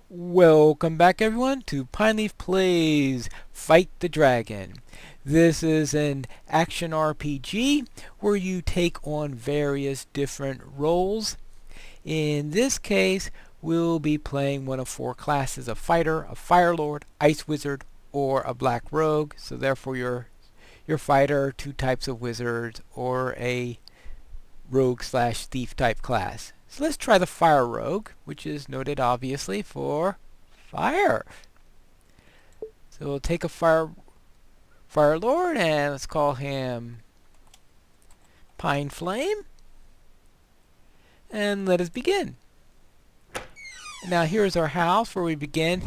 Welcome back everyone to Pineleaf Plays Fight the Dragon. This is an action RPG where you take on various different roles. In this case, we'll be playing one of four classes: a fighter, a fire lord, ice wizard, or a black rogue. So therefore your fighter, two types of wizards, or a rogue slash thief type class. So let's try the fire rogue, which is noted obviously for fire. So we'll take a fire lord and let's call him Pine Flame. And let us begin. Now here's our house where we begin.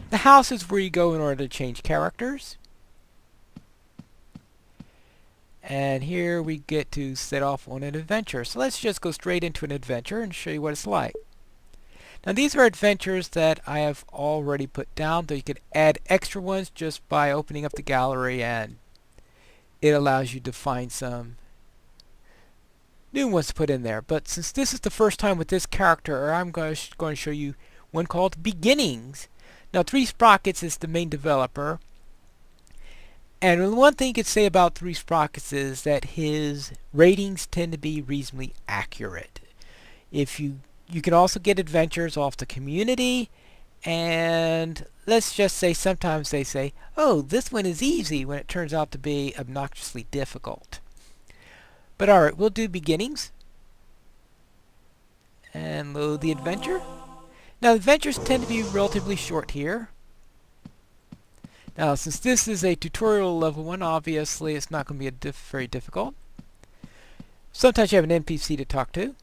The house is where you go in order to change characters. And here we get to set off on an adventure. So let's just go straight into an adventure and show you what it's like. Now these are adventures that I have already put down, though you could add extra ones just by opening up the gallery, and it allows you to find some new ones to put in there. But since this is the first time with this character, I'm going to show you one called Beginnings. Now Three Sprockets is the main developer, and one thing you could say about Three Sprockets is that his ratings tend to be reasonably accurate. If you can also get adventures off the community, and let's just say sometimes they say, oh, this one is easy, when it turns out to be obnoxiously difficult. But alright, we'll do Beginnings and load the adventure. Now adventures tend to be relatively short here. Now since this is a tutorial level 1, obviously it's not going to be very difficult. Sometimes you have an NPC to talk to.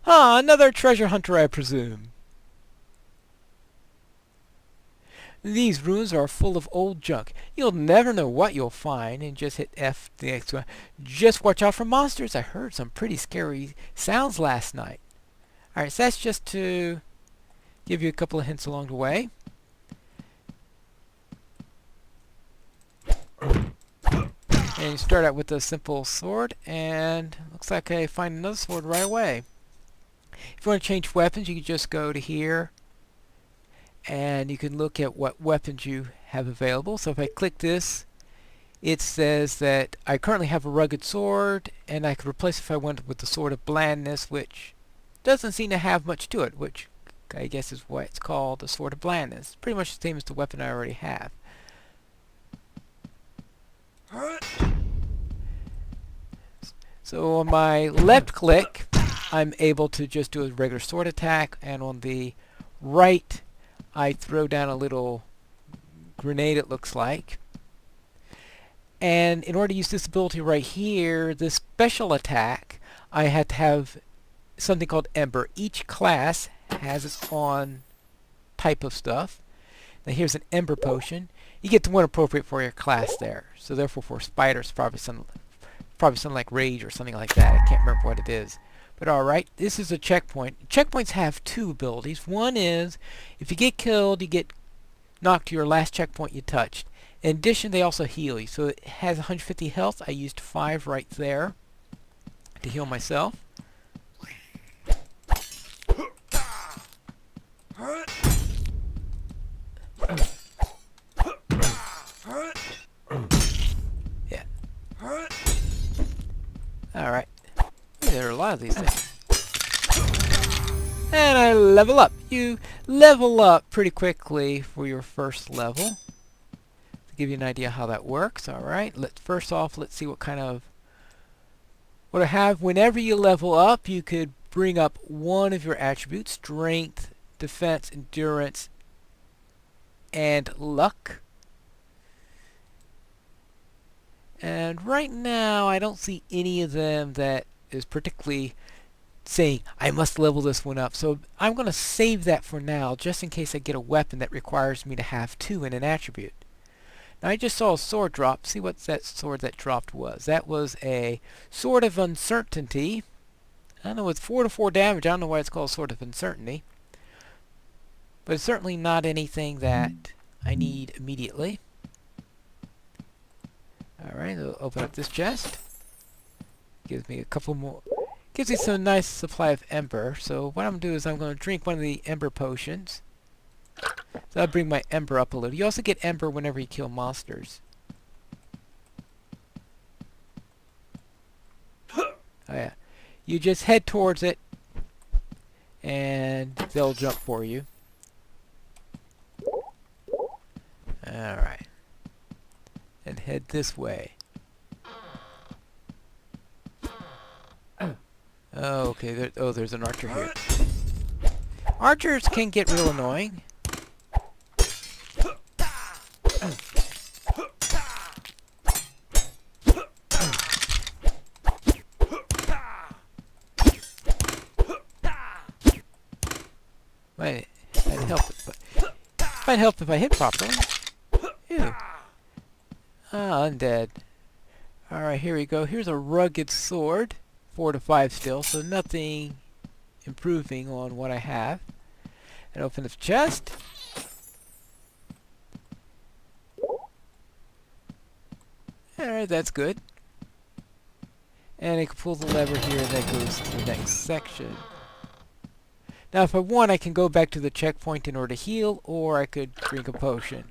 Ah, another treasure hunter, I presume. These rooms are full of old junk. You'll never know what you'll find, and just hit F the next one. Just watch out for monsters. I heard some pretty scary sounds last night. Alright, so that's just to give you a couple of hints along the way. And you start out with a simple sword, and looks like I find another sword right away. If you want to change weapons, you can just go to here and you can look at what weapons you have available. So if I click this, it says that I currently have a rugged sword, and I could replace it if I wanted with the sword of blandness, which doesn't seem to have much to it, which I guess is why it's called the sword of blandness. Pretty much the same as the weapon I already have. So on my left click, I'm able to just do a regular sword attack, and on the right I throw down a little grenade, it looks like. And in order to use this ability right here, this special attack, I had to have something called Ember. Each class has its own type of stuff. Now here's an Ember potion. You get the one appropriate for your class there. So therefore for spiders, probably something like Rage or something like that. I can't remember what it is. But alright, this is a checkpoint. Checkpoints have two abilities. One is, if you get killed, you get knocked to your last checkpoint you touched. In addition, they also heal you. So it has 150 health. I used 5 right there to heal myself. Yeah. Alright. There are a lot of these things. And I level up. You level up pretty quickly for your first level. To give you an idea how that works. Alright, first off, let's see what I have. Whenever you level up, you could bring up one of your attributes: strength, defense, endurance, and luck. And right now, I don't see any of them that is particularly saying I must level this one up. So I'm going to save that for now, just in case I get a weapon that requires me to have 2 in an attribute. Now I just saw a sword drop. See what that sword that dropped was. That was a Sword of Uncertainty. I don't know, it's 4 to 4 damage. I don't know why it's called Sword of Uncertainty. But it's certainly not anything that I need immediately. Alright, I'll open up this chest. Gives me a couple more. Gives me some nice supply of ember. So what I'm going to do is I'm going to drink one of the ember potions. So that'll bring my Ember up a little. You also get Ember whenever you kill monsters. Oh yeah. You just head towards it, and they'll jump for you. Alright. And head this way. Oh, okay. There's an archer here. Archers can get real annoying. Might help if I hit properly. Ew. Ah, undead. Alright, here we go. Here's a rugged sword. 4 to 5 still, so nothing improving on what I have. And open this chest. Alright, that's good. And I can pull the lever here and that goes to the next section. Now if I want, I can go back to the checkpoint in order to heal, or I could drink a potion.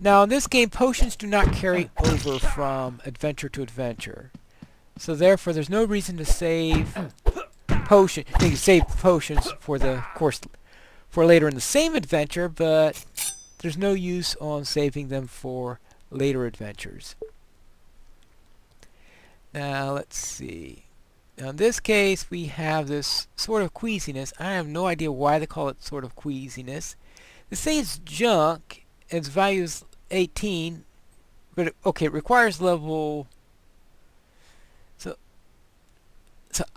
Now in this game, potions do not carry over from adventure to adventure. So therefore, there's no reason to save potion. You can save potions for the course for later in the same adventure, but there's no use on saving them for later adventures. Now let's see. Now in this case, we have this sort of queasiness. I have no idea why they call it sort of queasiness. They say it's junk. Its value is 18, but okay, it requires level. So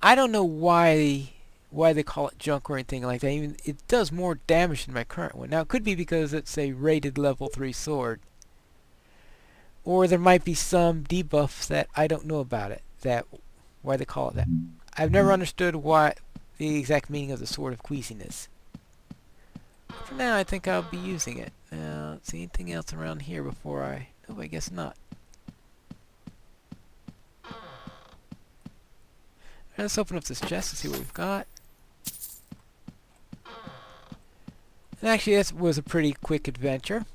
I don't know why they call it junk or anything like that. Even it does more damage than my current one. Now it could be because it's a rated level 3 sword, or there might be some debuffs that I don't know about it. Why they call it that. I've never understood why the exact meaning of the Sword of Queasiness. For now, I think I'll be using it. Now, let's see anything else around here before I... Oh, I guess not. Let's open up this chest and see what we've got. And actually, this was a pretty quick adventure.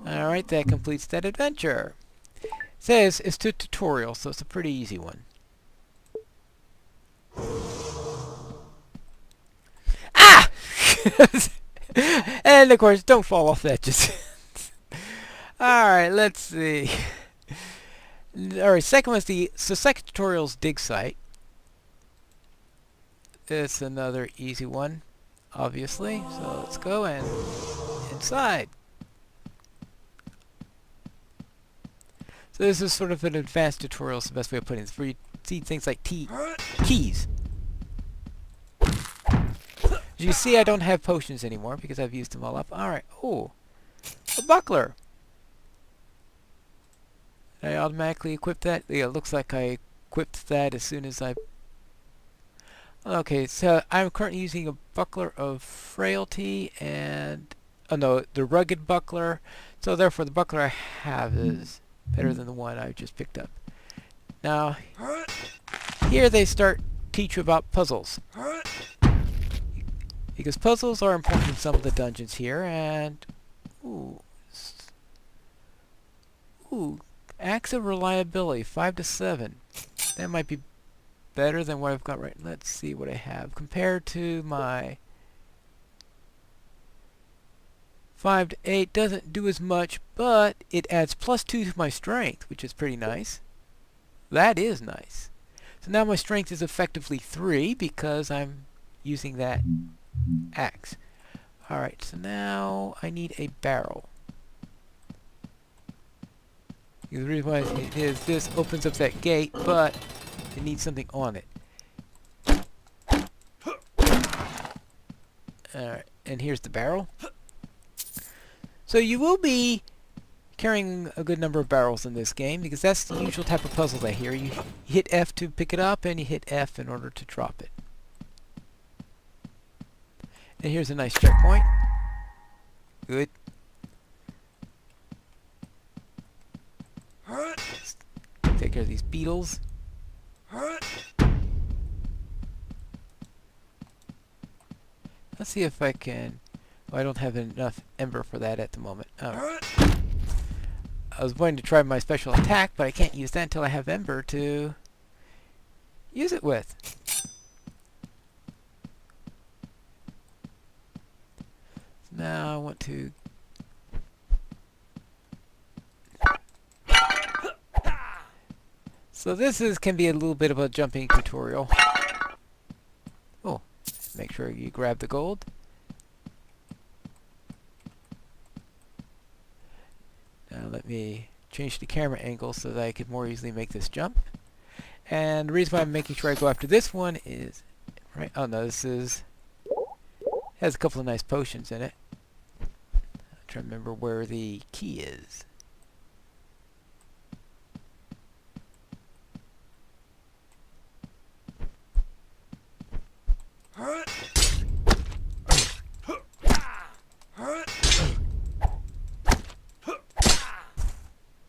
Alright, that completes that adventure. It says it's a tutorial, so it's a pretty easy one. Ah! And of course, don't fall off edges. Alright, let's see. Alright, second one's second tutorial's dig site. It's another easy one, obviously. So let's go and inside. So this is sort of an advanced tutorial, is the best way of putting it. Where you see things like keys. As you see, I don't have potions anymore because I've used them all up. Alright, oh, a buckler. Did I automatically equip that? Yeah, it looks like I equipped that as soon as I... Okay, so I'm currently using a buckler of frailty and... Oh no, the rugged buckler. So therefore the buckler I have is better than the one I just picked up. Now, here they start teach you about puzzles. Because puzzles are important in some of the dungeons here, and... Ooh, Axe of Reliability, 5 to 7. That might be better than what I've got right. Let's see what I have. Compared to my 5 to 8, doesn't do as much, but it adds +2 to my strength, which is pretty nice. That is nice. So now my strength is effectively 3 because I'm using that axe. Alright, so now I need a barrel. The reason why it is this opens up that gate, but it needs something on it. Alright, and here's the barrel. So you will be carrying a good number of barrels in this game, because that's the usual type of puzzle I hear. You hit F to pick it up, and you hit F in order to drop it. And here's a nice checkpoint. Good. Take care of these beetles. Let's see if I can... Oh, I don't have enough ember for that at the moment. I was going to try my special attack, but I can't use that until I have ember to use it with. So now I want to... So this can be a little bit of a jumping tutorial. Oh, make sure you grab the gold. Now let me change the camera angle so that I can more easily make this jump. And the reason why I'm making sure I go after this one is... Right? Oh no, this is... has a couple of nice potions in it. I'm trying to remember where the key is.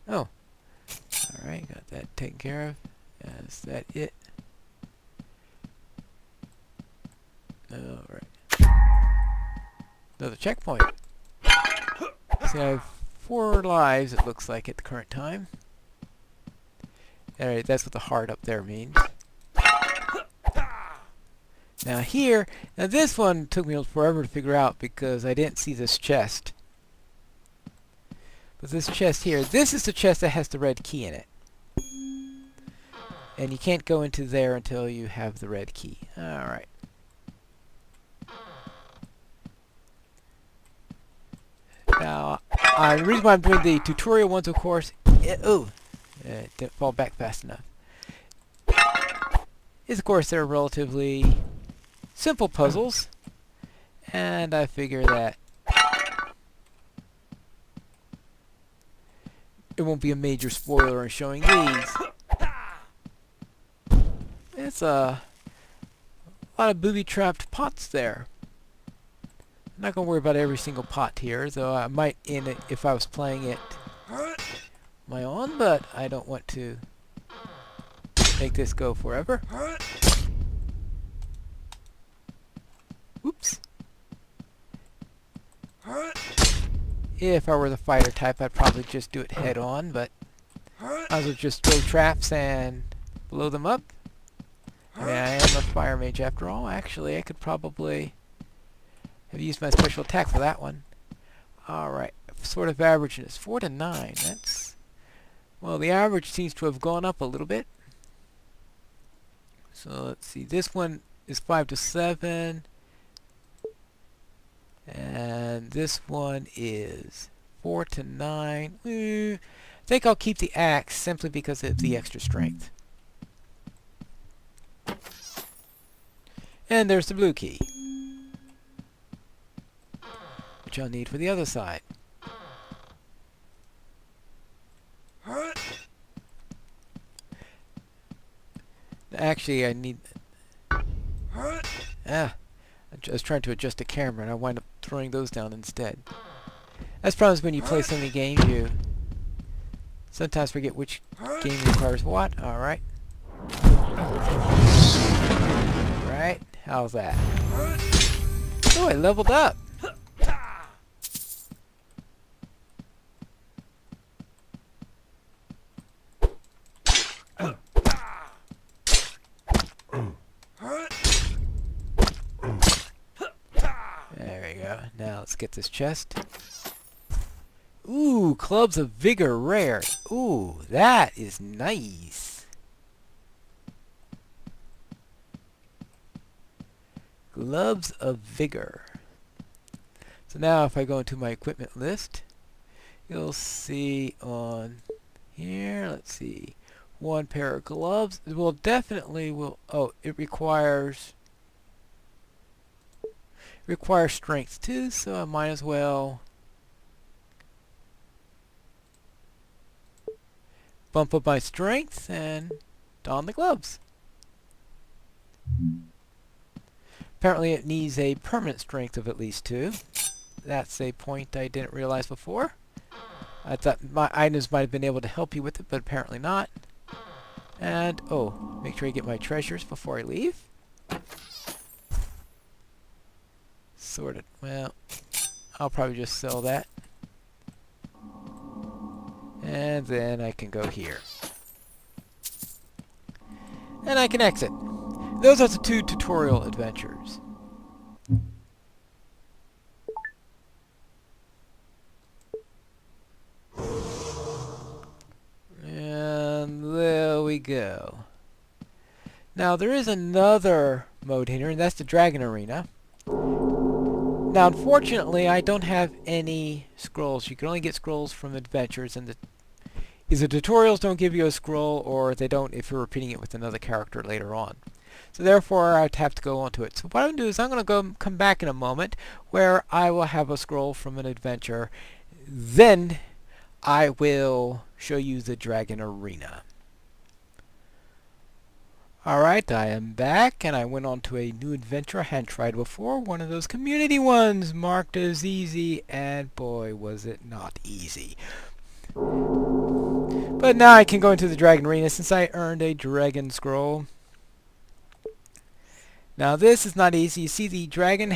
Oh. Alright, got that taken care of. Is that it? Alright. Another checkpoint. See, I have 4 lives, it looks like, at the current time. Alright, that's what the heart up there means. Now here, now this one took me forever to figure out because I didn't see this chest. But this chest here, this is the chest that has the red key in it. And you can't go into there until you have the red key. Alright. Now, the reason why I'm doing the tutorial ones, of course, it didn't fall back fast enough, is of course they're relatively simple puzzles, and I figure that it won't be a major spoiler in showing these. It's a lot of booby-trapped pots there. I'm not going to worry about every single pot here, though I might in it if I was playing it my own, but I don't want to make this go forever. Oops. If I were the fighter type, I'd probably just do it head on, but I would just throw traps and blow them up. I mean, I am a fire mage after all. Actually, I could probably have used my special attack for that one. Alright, sort of average is 4 to 9. That's... Well, the average seems to have gone up a little bit. So, let's see. This one is 5 to 7. And this one is 4 to 9. I think I'll keep the axe simply because of the extra strength. And there's the blue key, which I'll need for the other side. Actually, I need... I was trying to adjust the camera and I wind up throwing those down instead. That's problems when you play so many games, you sometimes forget which game requires what. Alright. Right, how's that? Oh, I leveled up! There we go. Now let's get this chest. Ooh, Clubs of Vigor rare. Ooh, that is nice. Gloves of Vigor. So now if I go into my equipment list, you'll see on here, let's see, 1 pair of gloves. It will definitely will, oh, it requires strength too, so I might as well bump up my strength and don the gloves. Apparently it needs a permanent strength of at least 2. That's a point I didn't realize before. I thought my items might have been able to help you with it, but apparently not. And, oh, make sure I get my treasures before I leave. sorted. Well, I'll probably just sell that. And then I can go here. And I can exit. Those are the 2 tutorial adventures. And there we go. Now there is another mode here, and that's the Dragon Arena. Now unfortunately I don't have any scrolls. You can only get scrolls from adventures, and either tutorials don't give you a scroll, or they don't if you're repeating it with another character later on. So therefore I'd have to go onto it. So what I'm going to do is I'm going to come back in a moment where I will have a scroll from an adventure. Then I will show you the Dragon Arena. Alright, I am back, and I went on to a new adventure I hadn't tried before. One of those community ones marked as easy, and boy was it not easy. But now I can go into the Dragon Arena since I earned a Dragon Scroll. Now this is not easy. You see the dragon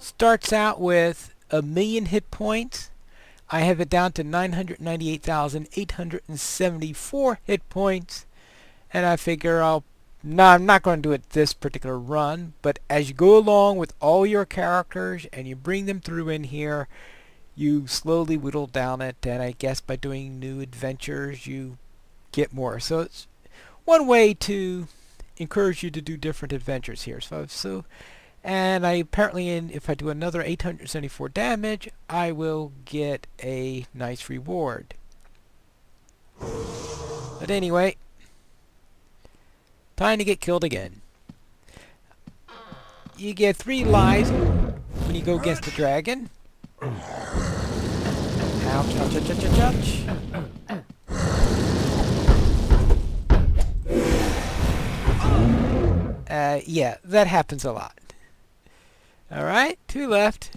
starts out with 1,000,000 hit points. I have it down to 998,874 hit points. And I figure I'm not going to do it this particular run, but as you go along with all your characters and you bring them through in here, you slowly whittle down it, and I guess by doing new adventures you get more. So it's one way to encourage you to do different adventures here. And I apparently, if I do another 874 damage, I will get a nice reward. But anyway, time to get killed again. You get 3 lives when you go against the dragon. Ouch, ouch, ouch, ouch, ouch, ouch. Yeah, that happens a lot. Alright, 2 left.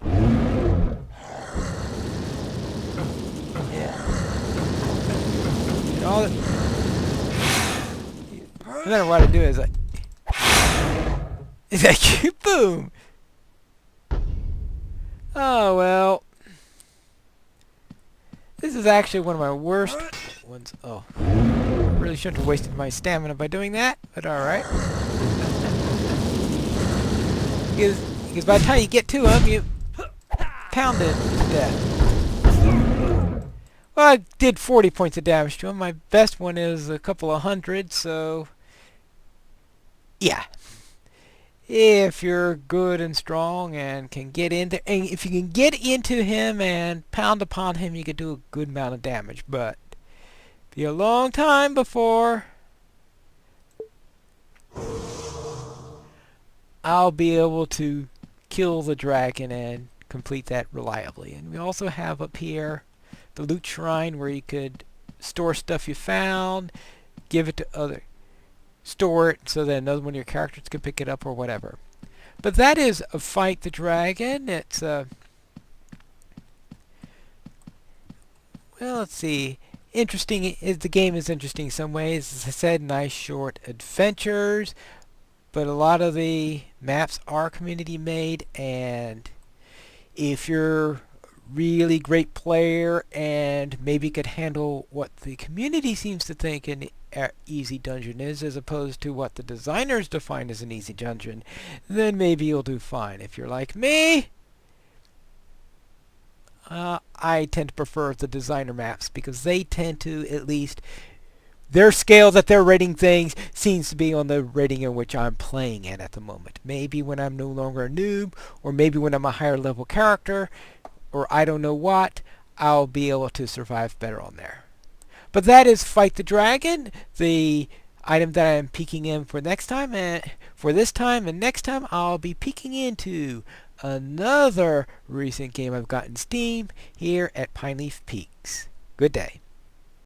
Yeah. And all and then what I do is like boom. Oh well. This is actually one of my worst ones. Oh. Really shouldn't have wasted my stamina by doing that, but alright. Because by the time you get to him, you pound it to death. Well, I did 40 points of damage to him. My best one is a couple of hundred, so yeah. If you're good and strong and can get into, and if you can get into him and pound upon him, you can do a good amount of damage. But be a long time before I'll be able to kill the dragon and complete that reliably. And we also have up here the loot shrine where you could store stuff you found, give it to store it so that another one of your characters can pick it up or whatever. But that is a Fight the Dragon. It's well, let's see. Interesting. The game is interesting in some ways. As I said, nice short adventures, but a lot of the maps are community made, and if you're a really great player and maybe could handle what the community seems to think an easy dungeon is, as opposed to what the designers define as an easy dungeon, then maybe you'll do fine. If you're like me, I tend to prefer the designer maps because they tend to, at least their scale that they're rating things seems to be on the rating in which I'm playing at the moment. Maybe when I'm no longer a noob, or maybe when I'm a higher level character, or I don't know what, I'll be able to survive better on there. But that is Fight the Dragon, the item that I am peeking in for next time, and for this time and next time I'll be peeking into another recent game I've got in Steam here at Pineleaf Peaks. Good day.